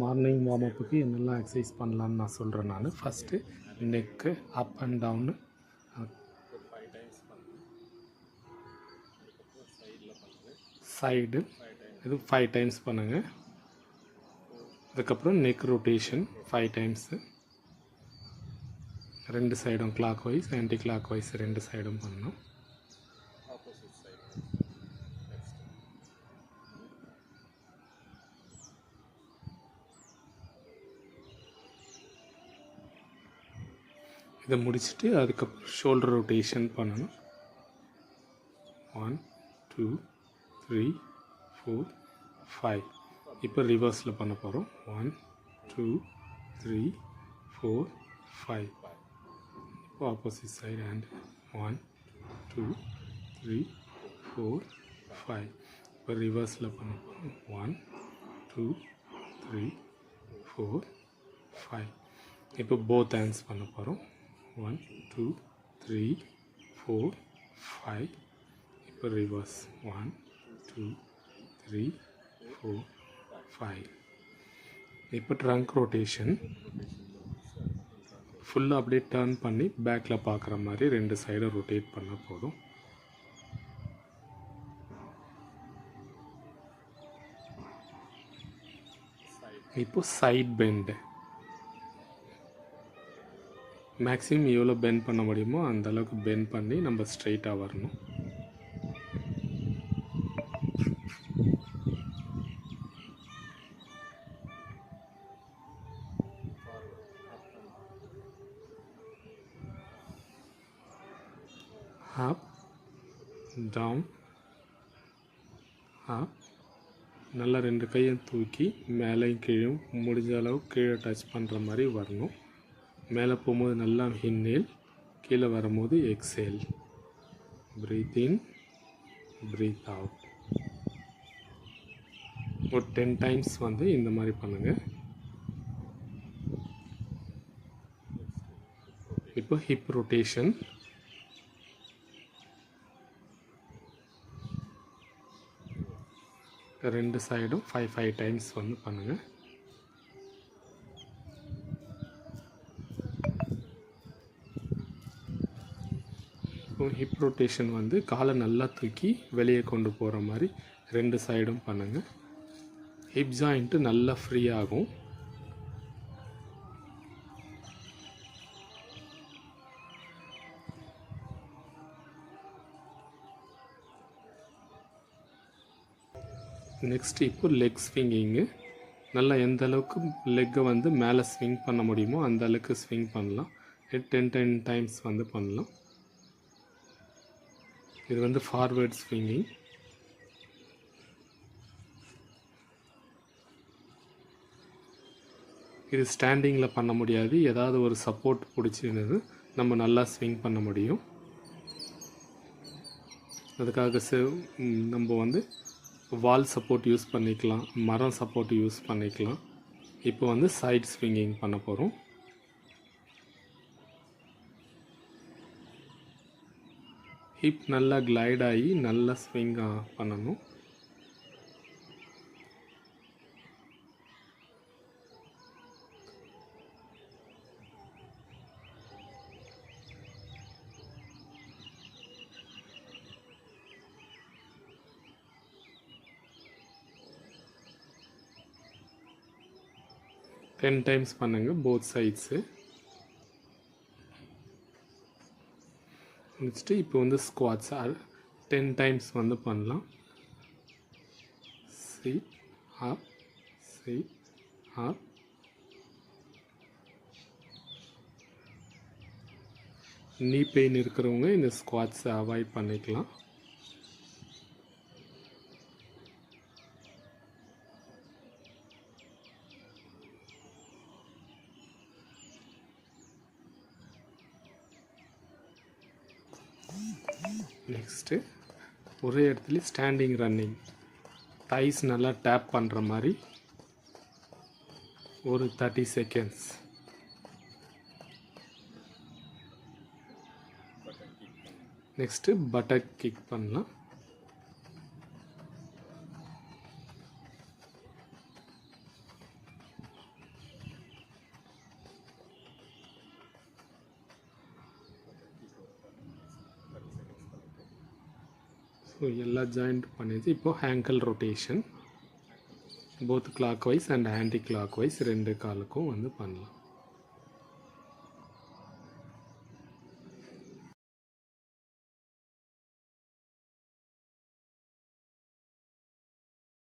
Morning warm அப்புக்கு என்னெல்லாம் exercise பண்ணலான்னு நான் சொல்கிறேன். நான் first neck up and down side இது 5 டைம்ஸ் பண்ணுங்கள். அதுக்கப்புறம் நெக் ரொட்டேஷன் 5 டைம்ஸு, 2 சைடும் clock wise anti clock wise 2 சைடும் பண்ணணும். இதை முடிச்சுட்டு அதுக்கப்புறம் ஷோல்டர் ரொட்டேஷன் பண்ணணும். 1 2 3 4 5. இப்போ ரிவர்ஸில் பண்ண போகிறோம். 1 2 3 4 5. இப்போ ஆப்போசிட் சைடு ஹேண்ட் 1 2 3 4 5. இப்போ ரிவர்ஸில் பண்ண போகிறோம். 1 2 3 4 5. இப்போ போத் ஹேண்ட்ஸ் பண்ண போகிறோம். 1 2 3 4 5. இப்போ ரிவர்ஸ் 1 2 3 4 5. இப்போ ட்ரங்க் ரொட்டேஷன் ஃபுல்லாக அப்படியே டர்ன் பண்ணி பேக்கில் பார்க்குற மாதிரி 2 சைடும் ரொட்டேட் பண்ண போதும். இப்போ சைட் பெண்டு மேக்ஸிமம் எவ்வளோ பெண்ட் பண்ண முடியுமோ அந்த அளவுக்கு பெண்ட் பண்ணி நம்ம ஸ்ட்ரைட்டாக வரணும். Up down up. நல்லா 2 கையும் தூக்கி மேலேயும் கீழும் முடிஞ்ச அளவு கீழே டச் பண்ணுற மாதிரி வரணும். மேலே போகும்போது நல்லா இன்ஹேல், கீழே வரும்போது exhale. Breath in breathe out. ஒரு 10 டைம்ஸ் வந்து இந்த மாதிரி பண்ணுங்கள். இப்போ ஹிப் ரொட்டேஷன் ரெண்டு சைடும் 5 டைம்ஸ் வந்து பண்ணுங்கள். இப்போ ஹிப் ரொட்டேஷன் வந்து காலை நல்லா தூக்கி வெளியே கொண்டு போகிற மாதிரி 2 சைடும் பண்ணுங்கள். ஹிப் ஜாயிண்ட்டு நல்லா ஃப்ரீ ஆகும். நெக்ஸ்ட்டு இப்போ லெக் ஸ்விங்கிங்கு. நல்லா எந்த அளவுக்கு லெக்கை வந்து மேலே ஸ்விங் பண்ண முடியுமோ அந்த அளவுக்கு ஸ்விங் பண்ணலாம். 10 டைம்ஸ் வந்து பண்ணலாம். இது வந்து ஃபார்வேர்ட் ஸ்விங்கிங். இது ஸ்டாண்டிங்கில் பண்ண முடியாது. ஏதாவது ஒரு சப்போர்ட் பிடிச்சிருந்தது நம்ம நல்லா ஸ்விங் பண்ண முடியும். அதுக்காக நம்ம வந்து வால் சப்போர்ட் யூஸ் பண்ணிக்கலாம், மரம் சப்போர்ட் யூஸ் பண்ணிக்கலாம். இப்போ வந்து சைட் ஸ்விங்கிங் பண்ண போகிறோம். ஹிப் நல்லா கிளைட் ஆகி நல்லா ஸ்விங் பண்ணணும். டென் டைம்ஸ் பண்ணுங்கள் போத் சைட்ஸு. நெக்ஸ்ட்டு இப்போ வந்து ஸ்குவாட்ஸ் 10 டைம்ஸ் வந்து பண்ணலாம். சிட் அப் சிட் அப். நீ பெயின் இருக்கிறவங்க இந்த ஸ்குவாட்ஸை அவாய்ட் பண்ணிக்கலாம். நெக்ஸ்ட்டு ஒரே இடத்துல ஸ்டாண்டிங் ரன்னிங். தைஸ் நல்லா டேப் பண்ணுற மாதிரி ஒரு 30 செகண்ட்ஸ். நெக்ஸ்ட்டு பட்டக் கிக் பண்ணலாம். ஸோ எல்லா ஜாயிண்ட் பண்ணிடுச்சு. இப்போது ankle rotation both clock wise and anti clock wise 2 காலுக்கும் வந்து பண்ணலாம்.